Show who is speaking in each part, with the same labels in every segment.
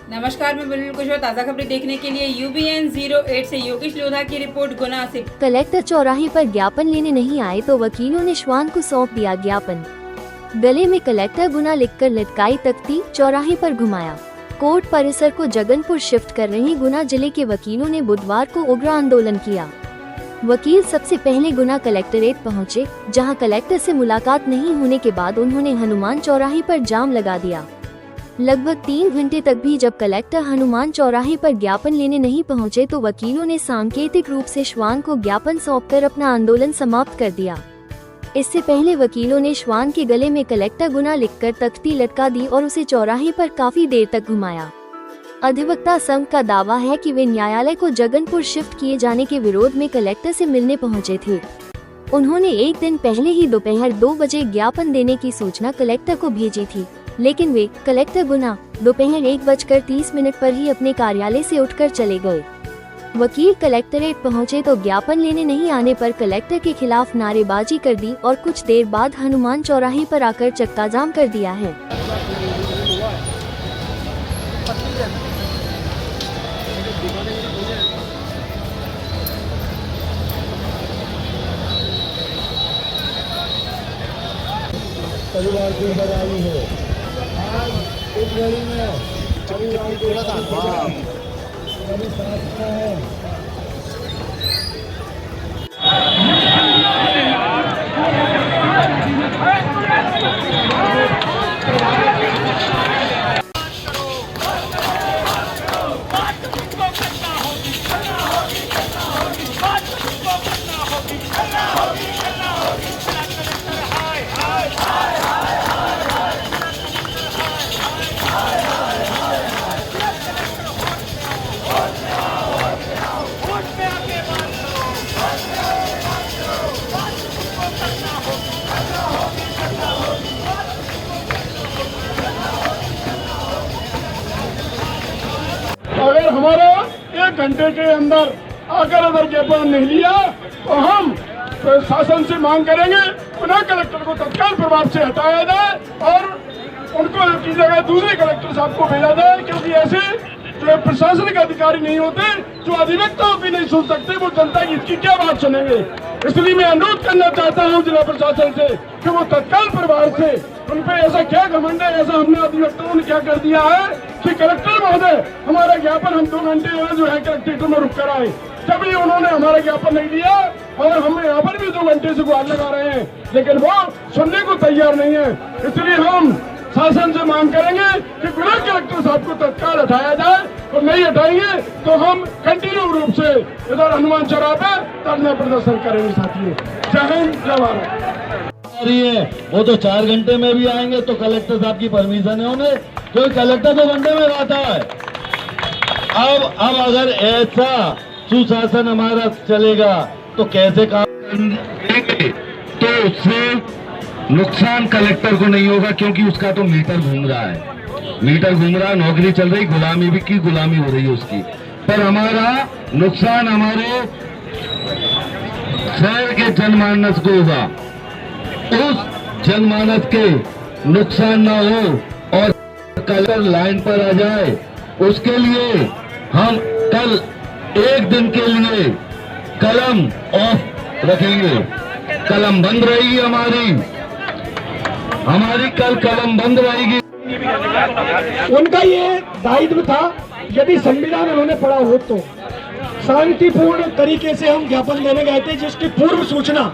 Speaker 1: नमस्कार, मैं बिल्कुल कुछ ताज़ा खबरें देखने के लिए UBN 08 से योगेश लोधा की रिपोर्ट गुना से।
Speaker 2: कलेक्टर चौराहे पर ज्ञापन लेने नहीं आए तो वकीलों ने श्वान को सौंप दिया ज्ञापन। गले में कलेक्टर गुना लिखकर लटकाई तख्ती, चौराहे पर घुमाया। कोर्ट परिसर को जगनपुर शिफ्ट कर रही गुना जिले के वकीलों ने बुधवार को उग्र आंदोलन किया। वकील सबसे पहले गुना कलेक्ट्रेट पहुंचे, जहां कलेक्टर से मुलाकात नहीं होने के बाद उन्होंने हनुमान चौराहे पर जाम लगा दिया। लगभग 3 घंटे तक भी जब कलेक्टर हनुमान चौराहे पर ज्ञापन लेने नहीं पहुंचे तो वकीलों ने सांकेतिक रूप से श्वान को ज्ञापन सौंपकर अपना आंदोलन समाप्त कर दिया। इससे पहले वकीलों ने श्वान के गले में कलेक्टर गुना लिखकर तख्ती लटका दी और उसे चौराहे पर काफी देर तक घुमाया। अधिवक्ता संघ का दावा है कि वे न्यायालय को जगनपुर शिफ्ट किए जाने के विरोध में कलेक्टर से मिलने पहुंचे थे। उन्होंने एक दिन पहले ही दोपहर 2 बजे ज्ञापन देने की सूचना कलेक्टर को भेजी थी, लेकिन वे कलेक्टर गुना दोपहर 1:30 पर ही अपने कार्यालय से उठकर चले गए। वकील कलेक्ट्रेट पहुंचे तो ज्ञापन लेने नहीं आने पर कलेक्टर के खिलाफ नारेबाजी कर दी और कुछ देर बाद हनुमान चौराहे पर आकर चक्काजाम कर दिया है।
Speaker 3: परिवार की बदहाली है। आज इस घड़ी में परिवार को कभी साथ है। अगर हमारा 1 घंटे के अंदर आकर अगर ज्ञापन नहीं लिया तो हम शासन से मांग करेंगे पुनः कलेक्टर को तत्काल प्रभाव से हटाया जाए और उनको की जगह दूसरे कलेक्टर साहब को भेजा जाए, क्योंकि ऐसे जो प्रशासनिक अधिकारी नहीं होते, जो अधिवक्ताओं की नहीं सुन सकते, वो जनता की इसकी क्या बात सुनेंगे। इसलिए मैं अनुरोध करना चाहता हूँ जिला प्रशासन से कि वो तत्काल प्रभाव से उन पे ऐसा क्या घमंड है, ऐसा हमने अधिवक्ताओं ने क्या कर दिया है कि कलेक्टर महोदय हमारा ज्ञापन हम 2 घंटे जो है कलेक्ट्रेट में रुक कर आए, जब भी उन्होंने हमारा ज्ञापन नहीं दिया और हम यहाँ पर भी 2 घंटे से गुहार लगा रहे हैं, लेकिन वो सुनने को तैयार नहीं है। इसलिए हम शासन से मांग करेंगे कि गुना कलेक्टर साहब को तत्काल हटाया जाए और नहीं हटाएंगे तो हम कंटिन्यू रूप से इधर हनुमान चौराहे पे धरना प्रदर्शन करेंगे। साथियों, जय हिंद, जय भारत।
Speaker 4: वो तो 4 घंटे में भी आएंगे तो कलेक्टर साहब की परमिशन है उन्हें, क्योंकि कलेक्टर 2 घंटे में आता है। अब अगर ऐसा सुशासन हमारा चलेगा तो कैसे काम करेंगे? तो उससे नुकसान कलेक्टर को नहीं होगा, क्योंकि उसका तो मीटर घूम रहा है, नौकरी चल रही, गुलामी हो रही है उसकी। पर हमारा नुकसान हमारे शहर के जनमानस को होगा, उस जनमानस के नुकसान ना हो और कलेक्टर लाइन पर आ जाए। उसके लिए हम कल 1 दिन के लिए कलम ऑफ रखेंगे, कलम बंद रहेगी हमारी कल कलम बंद रहेगी।
Speaker 3: उनका ये दायित्व था, यदि संविधान उन्होंने पढ़ा हो तो शांतिपूर्ण तरीके से हम ज्ञापन देने गए थे, जिसकी पूर्व सूचना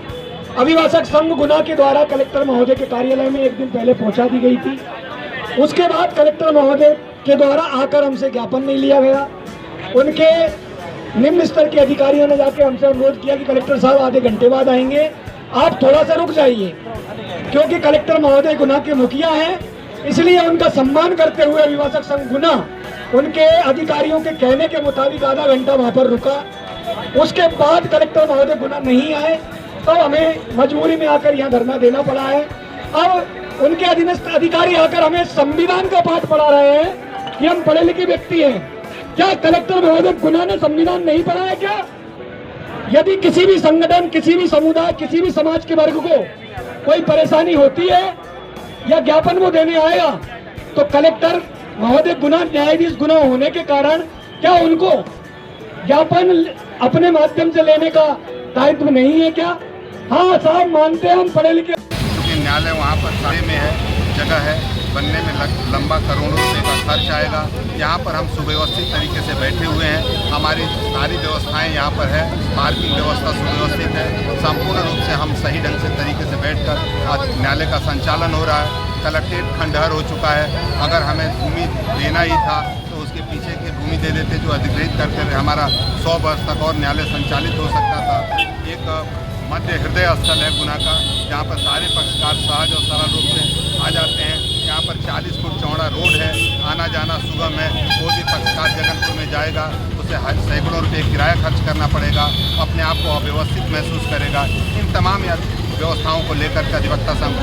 Speaker 3: अभिभाषक संघ गुना के द्वारा कलेक्टर महोदय के कार्यालय में 1 दिन पहले पहुंचा दी गई थी। उसके बाद कलेक्टर महोदय के द्वारा आकर हमसे ज्ञापन नहीं लिया गया। उनके निम्न स्तर के अधिकारियों ने जाके हमसे अनुरोध किया कि कलेक्टर साहब आधे घंटे बाद आएंगे, आप थोड़ा सा रुक जाइए, क्योंकि कलेक्टर महोदय गुना के मुखिया हैं। इसलिए उनका सम्मान करते हुए अभिभाषक संघ गुना उनके अधिकारियों के कहने के मुताबिक आधा घंटा वहां पर रुका। उसके बाद कलेक्टर महोदय गुना नहीं आए तो हमें मजबूरी में आकर यहाँ धरना देना पड़ा है। अब उनके अधीनस्थ अधिकारी आकर हमें संविधान का पाठ पढ़ा रहे हैं कि हम पढ़े लिखे व्यक्ति हैं। क्या कलेक्टर महोदय गुना ने संविधान नहीं पढ़ा है क्या? यदि किसी भी संगठन, किसी भी समुदाय, किसी भी समाज के वर्ग को कोई परेशानी होती है या ज्ञापन वो देने आएगा तो कलेक्टर महोदय गुना न्यायाधीश गुना होने के कारण क्या उनको ज्ञापन अपने माध्यम से लेने का दायित्व नहीं है क्या? हाँ साहब, मानते हैं हम पढ़े लिखे।
Speaker 5: क्योंकि न्यायालय वहाँ पर सारे में है, जगह है, बनने में लंबा करोड़ों रुपये का खर्च आएगा। यहाँ पर हम सुव्यवस्थित तरीके से बैठे हुए हैं, हमारी सारी व्यवस्थाएं यहाँ पर है, पार्किंग व्यवस्था सुव्यवस्थित है, संपूर्ण रूप से हम सही ढंग से तरीके से बैठकर आज न्यायालय का संचालन हो रहा है। कलेक्ट्रेट खंडहर हो चुका है, अगर हमें भूमि देना ही था तो उसके पीछे की भूमि दे देते जो अधिग्रहित करते हुए हमारा 100 वर्ष तक और न्यायालय संचालित हो सकता था। एक मध्य हृदय स्थल है गुना का, जहाँ पर सारे पक्षकार सहज और सरल रूप से आ जाते हैं। यहाँ पर 40 फुट चौड़ा रोड है, आना जाना सुगम है। कोई भी पक्षकार जगनपुर में जाएगा उसे सैकड़ों रुपये किराया खर्च करना पड़ेगा, अपने आप को अव्यवस्थित महसूस करेगा। इन तमाम व्यवस्थाओं को लेकर के अधिवक्ता संघ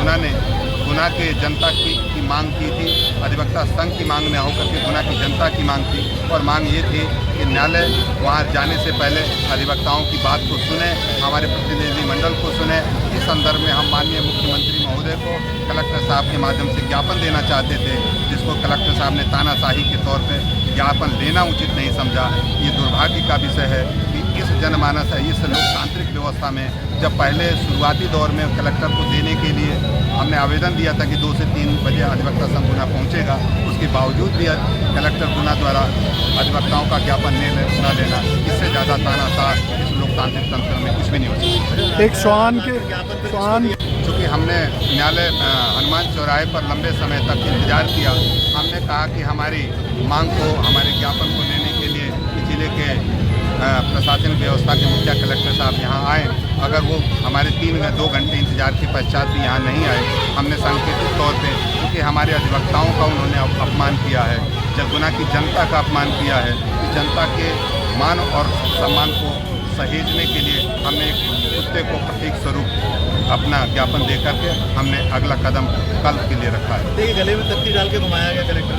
Speaker 5: गुना के जनता की मांग की थी। अधिवक्ता संघ की मांग न होकर के गुना की जनता की मांग थी, और मांग ये थी कि न्यायालय वहाँ जाने से पहले अधिवक्ताओं की बात को सुने, हमारे प्रतिनिधिमंडल को सुने। इस संदर्भ में हम माननीय मुख्यमंत्री महोदय को कलेक्टर साहब के माध्यम से ज्ञापन देना चाहते थे, जिसको कलेक्टर साहब ने तानाशाही के तौर पर ज्ञापन देना उचित नहीं समझा। ये दुर्भाग्य का विषय है कि इस जनमानस है, इस लोकतांत्रिक व्यवस्था में जब पहले शुरुआती दौर में कलेक्टर को देने के लिए हमने आवेदन दिया था कि 2 से 3 बजे अधिवक्ता संघ गुना पहुँचेगा, उसके बावजूद भी कलेक्टर गुना द्वारा अधिवक्ताओं का ज्ञापन न लेना, इससे ज़्यादा तानाशाह इस लोकतांत्रिक तंत्र में कुछ भी नहीं हो सकता।
Speaker 6: एक श्वान
Speaker 5: चूँकि हमने न्यायालय हनुमान चौराहे पर लंबे समय तक इंतजार किया, हमने कहा कि हमारी मांग को, हमारे ज्ञापन को लेने के लिए जिले के प्रशासनिक व्यवस्था के मुखिया कलेक्टर साहब यहाँ आए। अगर वो हमारे 2 घंटे इंतजार के पश्चात भी यहाँ नहीं आए, हमने सांकेतिक तौर पे, क्योंकि हमारे अधिवक्ताओं का उन्होंने अपमान किया है, जब गुना की जनता का अपमान किया है, कि जनता के मान और सम्मान को सहेजने के लिए हमने एक कुत्ते को प्रतीक स्वरूप अपना ज्ञापन दे करके हमने अगला कदम कल के लिए रखा है।
Speaker 6: देखिए, गले में तख्ती डाल के घुमाया गया कलेक्टर।